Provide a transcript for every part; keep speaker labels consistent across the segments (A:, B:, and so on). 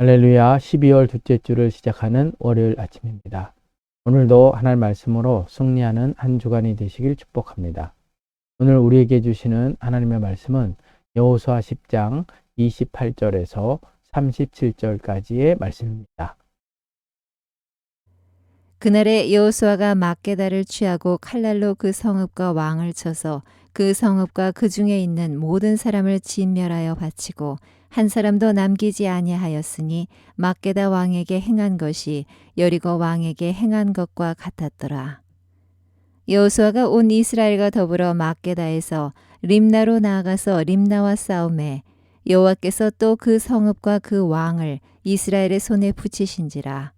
A: 할렐루야, 12월 둘째 주를 시작하는 월요일 아침입니다. 오늘도 하나님 말씀으로 승리하는 한 주간이 되시길 축복합니다. 오늘 우리에게 주시는 하나님의 말씀은 여호수아 10장 28절에서 37절까지의 말씀입니다.
B: 그날에 여호수아가 막게다를 취하고 칼날로 그 성읍과 왕을 쳐서 그 성읍과 그 중에 있는 모든 사람을 진멸하여 바치고 한 사람도 남기지 아니하였으니 막게다 왕에게 행한 것이 여리고 왕에게 행한 것과 같았더라. 여호수아가 온 이스라엘과 더불어 막게다에서 림나로 나아가서 림나와 싸우매 여호와께서 또 그 성읍과 그 왕을 이스라엘의 손에 붙이신지라.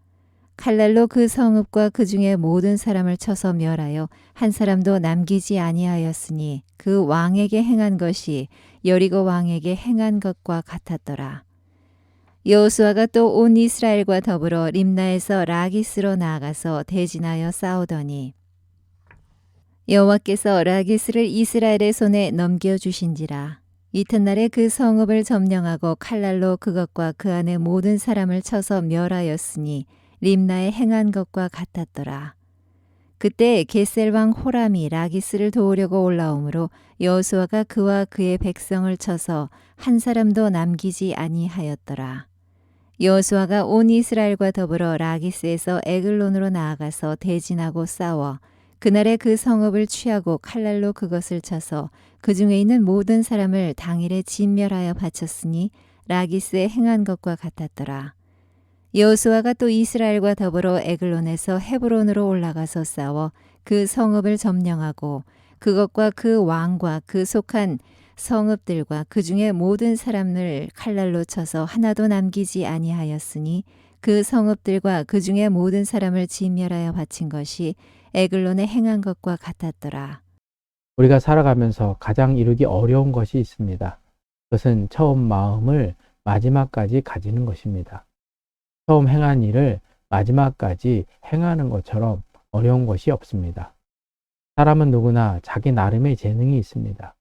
B: 칼날로 그 성읍과 그 중에 모든 사람을 쳐서 멸하여 한 사람도 남기지 아니하였으니 그 왕에게 행한 것이 여리고 왕에게 행한 것과 같았더라. 여호수아가 또 온 이스라엘과 더불어 림나에서 라기스로 나아가서 대진하여 싸우더니 여호와께서 라기스를 이스라엘의 손에 넘겨주신지라. 이튿날에 그 성읍을 점령하고 칼날로 그것과 그 안에 모든 사람을 쳐서 멸하였으니 림나에 행한 것과 같았더라. 그때 게셀 왕 호람이 라기스를 도우려고 올라오므로 여호수아가 그와 그의 백성을 쳐서 한 사람도 남기지 아니하였더라. 여호수아가 온 이스라엘과 더불어 라기스에서 에글론으로 나아가서 대진하고 싸워 그날에 그 성읍을 취하고 칼날로 그것을 쳐서 그 중에 있는 모든 사람을 당일에 진멸하여 바쳤으니 라기스에 행한 것과 같았더라. 여호수아가 또 이스라엘과 더불어 에글론에서 헤브론으로 올라가서 싸워 그 성읍을 점령하고 그것과 그 왕과 그 속한 성읍들과 그 중에 모든 사람을 칼날로 쳐서 하나도 남기지 아니하였으니 그 성읍들과 그 중에 모든 사람을 진멸하여 바친 것이 에글론에 행한 것과 같았더라.
A: 우리가 살아가면서 가장 이루기 어려운 것이 있습니다. 그것은 처음 마음을 마지막까지 가지는 것입니다. 처음 행한 일을 마지막까지 행하는 것처럼 어려운 것이 없습니다. 사람은 누구나 자기 나름의 재능이 있습니다.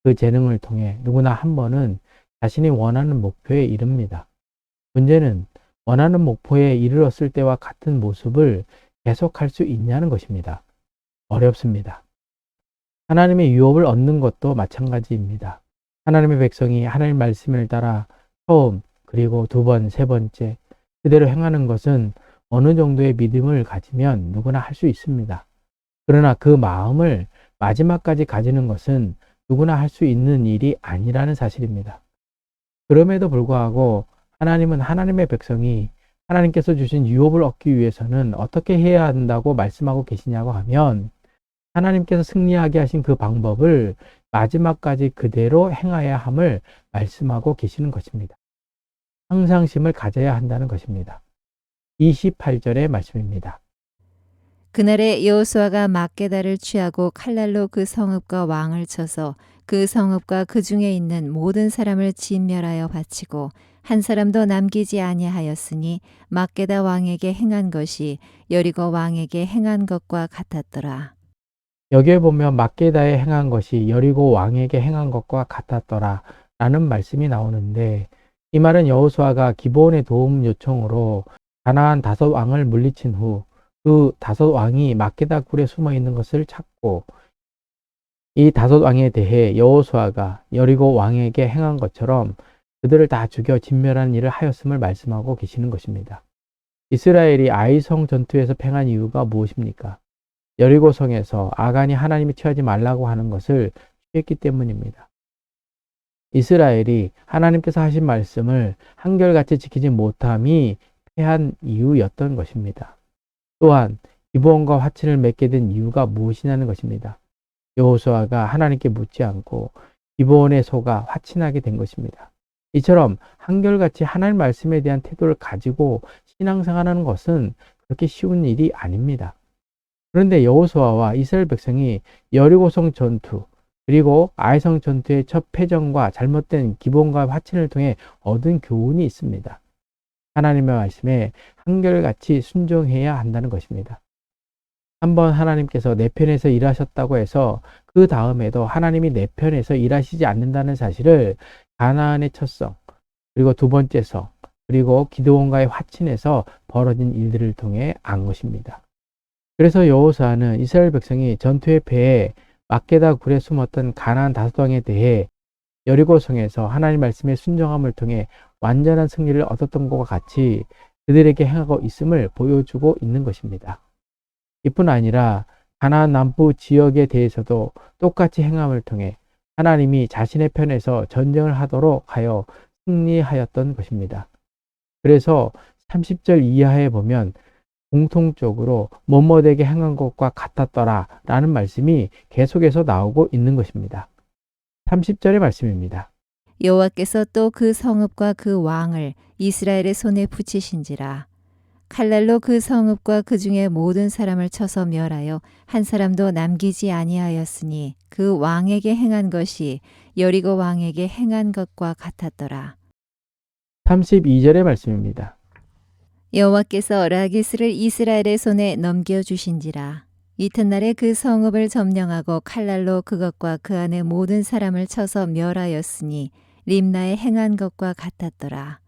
A: 그 재능을 통해 누구나 한 번은 자신이 원하는 목표에 이릅니다. 문제는 원하는 목표에 이르렀을 때와 같은 모습을 계속할 수 있냐는 것입니다. 어렵습니다. 하나님의 유업을 얻는 것도 마찬가지입니다. 하나님의 백성이 하나님 말씀을 따라 처음, 그리고 두 번, 세 번째 그대로 행하는 것은 어느 정도의 믿음을 가지면 누구나 할 수 있습니다. 그러나 그 마음을 마지막까지 가지는 것은 누구나 할 수 있는 일이 아니라는 사실입니다. 그럼에도 불구하고 하나님은 하나님의 백성이 하나님께서 주신 유업을 얻기 위해서는 어떻게 해야 한다고 말씀하고 계시냐고 하면 하나님께서 승리하게 하신 그 방법을 마지막까지 그대로 행해야 함을 말씀하고 계시는 것입니다. 항상심을 가져야 한다는 것입니다. 28절의 말씀입니다.
B: 그날에 여호수아가 막게다를 취하고 칼날로 그 성읍과 왕을 쳐서 그 성읍과 그 중에 있는 모든 사람을 진멸하여 바치고 한 사람도 남기지 아니하였으니 막게다 왕에게 행한 것이 여리고 왕에게 행한 것과 같았더라.
A: 여기에 보면 막게다에 행한 것이 여리고 왕에게 행한 것과 같았더라 라는 말씀이 나오는데, 이 말은 여호수아가 기브온의 도움 요청으로 가나안 5왕을 물리친 후 그 5왕이 막게다 굴에 숨어 있는 것을 찾고 이 5왕에 대해 여호수아가 여리고 왕에게 행한 것처럼 그들을 다 죽여 진멸하는 일을 하였음을 말씀하고 계시는 것입니다. 이스라엘이 아이성 전투에서 패한 이유가 무엇입니까? 여리고 성에서 아간이 하나님이 취하지 말라고 하는 것을 취했기 때문입니다. 이스라엘이 하나님께서 하신 말씀을 한결같이 지키지 못함이 패한 이유였던 것입니다. 또한 기브온과 화친을 맺게 된 이유가 무엇이냐는 것입니다. 여호수아가 하나님께 묻지 않고 기브온에 속아 화친하게 된 것입니다. 이처럼 한결같이 하나님 말씀에 대한 태도를 가지고 신앙생활하는 것은 그렇게 쉬운 일이 아닙니다. 그런데 여호수아와 이스라엘 백성이 여리고성 전투 그리고 아이성 전투의 첫 패전과 잘못된 기본과 화친을 통해 얻은 교훈이 있습니다. 하나님의 말씀에 한결같이 순종해야 한다는 것입니다. 한번 하나님께서 내 편에서 일하셨다고 해서 그 다음에도 하나님이 내 편에서 일하시지 않는다는 사실을 가나안의 첫 성, 그리고 두 번째 성, 그리고 기드온과의 화친에서 벌어진 일들을 통해 안 것입니다. 그래서 여호수아는 이스라엘 백성이 전투의 패에 막게다 굴에 숨었던 가나안 다섯 왕에 대해 여리고성에서 하나님 말씀의 순종함을 통해 완전한 승리를 얻었던 것과 같이 그들에게 행하고 있음을 보여주고 있는 것입니다. 이뿐 아니라 가나안 남부 지역에 대해서도 똑같이 행함을 통해 하나님이 자신의 편에서 전쟁을 하도록 하여 승리하였던 것입니다. 그래서 30절 이하에 보면 공통적으로 뭐뭐되게 행한 것과 같았더라 라는 말씀이 계속해서 나오고 있는 것입니다. 30절의 말씀입니다.
B: 여호와께서 또 그 성읍과 그 왕을 이스라엘의 손에 붙이신지라. 칼날로 그 성읍과 그 중에 모든 사람을 쳐서 멸하여 한 사람도 남기지 아니하였으니 그 왕에게 행한 것이 여리고 왕에게 행한 것과 같았더라.
A: 32절의 말씀입니다.
B: 여호와께서 라기스를 이스라엘의 손에 넘겨주신지라. 이튿날에 그 성읍을 점령하고 칼날로 그것과 그 안에 모든 사람을 쳐서 멸하였으니 림나에 행한 것과 같았더라.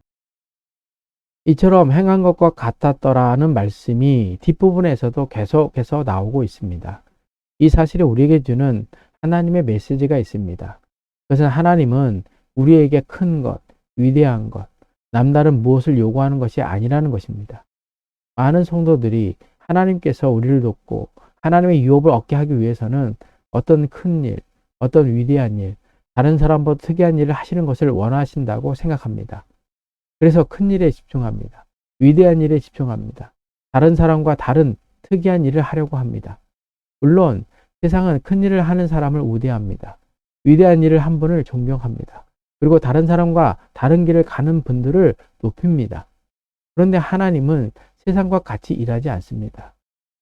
A: 이처럼 행한 것과 같았더라는 말씀이 뒷부분에서도 계속해서 나오고 있습니다. 이 사실이 우리에게 주는 하나님의 메시지가 있습니다. 그것은 하나님은 우리에게 큰 것, 위대한 것, 남다른 무엇을 요구하는 것이 아니라는 것입니다. 많은 성도들이 하나님께서 우리를 돕고 하나님의 유업을 얻게 하기 위해서는 어떤 큰 일, 어떤 위대한 일, 다른 사람보다 특이한 일을 하시는 것을 원하신다고 생각합니다. 그래서 큰 일에 집중합니다. 위대한 일에 집중합니다. 다른 사람과 다른 특이한 일을 하려고 합니다. 물론 세상은 큰 일을 하는 사람을 우대합니다. 위대한 일을 한 분을 존경합니다. 그리고 다른 사람과 다른 길을 가는 분들을 높입니다. 그런데 하나님은 세상과 같이 일하지 않습니다.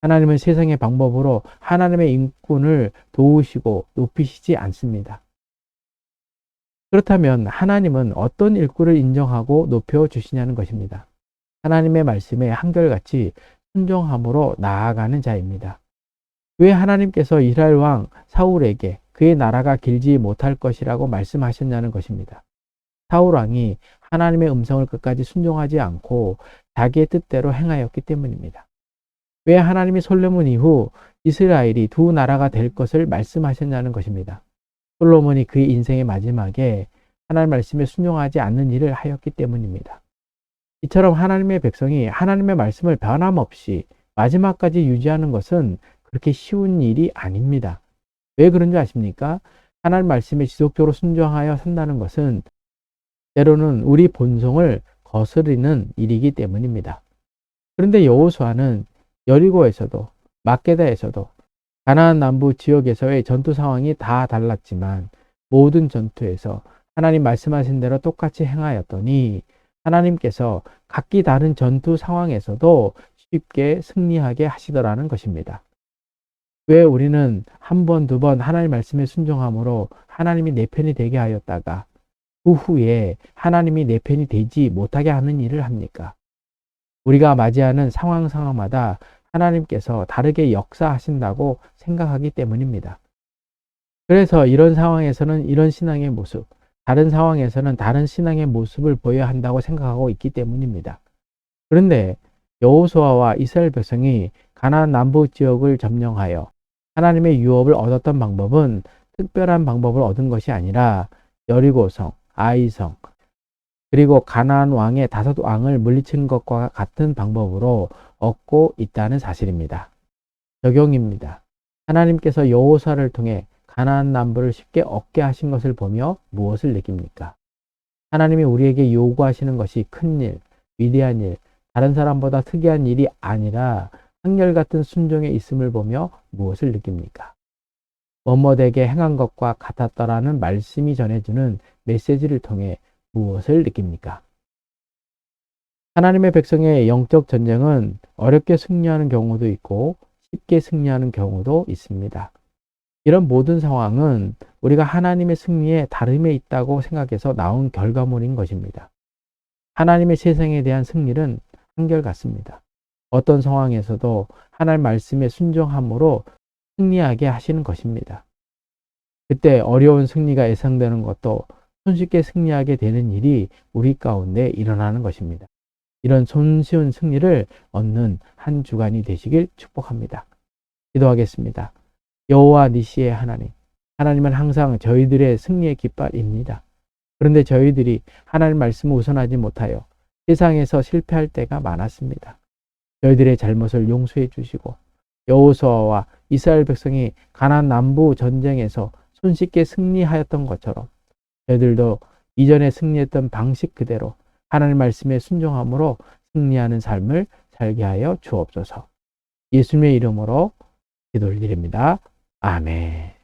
A: 하나님은 세상의 방법으로 하나님의 인권을 도우시고 높이시지 않습니다. 그렇다면 하나님은 어떤 일꾼을 인정하고 높여주시냐는 것입니다. 하나님의 말씀에 한결같이 순종함으로 나아가는 자입니다. 왜 하나님께서 이스라엘 왕 사울에게 그의 나라가 길지 못할 것이라고 말씀하셨냐는 것입니다. 사울 왕이 하나님의 음성을 끝까지 순종하지 않고 자기의 뜻대로 행하였기 때문입니다. 왜 하나님이 솔로몬 이후 이스라엘이 두 나라가 될 것을 말씀하셨냐는 것입니다. 솔로몬이 그의 인생의 마지막에 하나님 말씀에 순종하지 않는 일을 하였기 때문입니다. 이처럼 하나님의 백성이 하나님의 말씀을 변함없이 마지막까지 유지하는 것은 그렇게 쉬운 일이 아닙니다. 왜 그런 줄 아십니까? 하나님 말씀에 지속적으로 순종하여 산다는 것은 때로는 우리 본성을 거스르는 일이기 때문입니다. 그런데 여호수아는 여리고에서도 막게다에서도 가나안 남부 지역에서의 전투 상황이 다 달랐지만 모든 전투에서 하나님 말씀하신 대로 똑같이 행하였더니 하나님께서 각기 다른 전투 상황에서도 쉽게 승리하게 하시더라는 것입니다. 왜 우리는 한 번, 두 번 하나님 말씀에 순종함으로 하나님이 내 편이 되게 하였다가 그 후에 하나님이 내 편이 되지 못하게 하는 일을 합니까? 우리가 맞이하는 상황마다 하나님께서 다르게 역사하신다고 생각하기 때문입니다. 그래서 이런 상황에서는 이런 신앙의 모습, 다른 상황에서는 다른 신앙의 모습을 보여야 한다고 생각하고 있기 때문입니다. 그런데 여호수아와 이스라엘 백성이 가나안 남부 지역을 점령하여 하나님의 유업을 얻었던 방법은 특별한 방법을 얻은 것이 아니라 여리고성, 아이성, 그리고 가나안 왕의 다섯 왕을 물리친 것과 같은 방법으로 얻고 있다는 사실입니다. 적용입니다. 하나님께서 여호수아를 통해 가나안 남부를 쉽게 얻게 하신 것을 보며 무엇을 느낍니까? 하나님이 우리에게 요구하시는 것이 큰 일, 위대한 일, 다른 사람보다 특이한 일이 아니라 한결같은 순종에 있음을 보며 무엇을 느낍니까? 뭐뭐되게 행한 것과 같았더라는 말씀이 전해주는 메시지를 통해 무엇을 느낍니까? 하나님의 백성의 영적 전쟁은 어렵게 승리하는 경우도 있고 쉽게 승리하는 경우도 있습니다. 이런 모든 상황은 우리가 하나님의 승리에 다름에 있다고 생각해서 나온 결과물인 것입니다. 하나님의 세상에 대한 승리는 한결같습니다. 어떤 상황에서도 하나님 말씀에 순종함으로 승리하게 하시는 것입니다. 그때 어려운 승리가 예상되는 것도 손쉽게 승리하게 되는 일이 우리 가운데 일어나는 것입니다. 이런 손쉬운 승리를 얻는 한 주간이 되시길 축복합니다. 기도하겠습니다. 여호와 니시의 하나님, 하나님은 항상 저희들의 승리의 깃발입니다. 그런데 저희들이 하나님 말씀을 우선하지 못하여 세상에서 실패할 때가 많았습니다. 저희들의 잘못을 용서해 주시고 여호수아와 이스라엘 백성이 가나안 남부 전쟁에서 손쉽게 승리하였던 것처럼 저희들도 이전에 승리했던 방식 그대로 하나님 말씀에 순종함으로 승리하는 삶을 살게 하여 주옵소서. 예수님의 이름으로 기도를 드립니다. 아멘.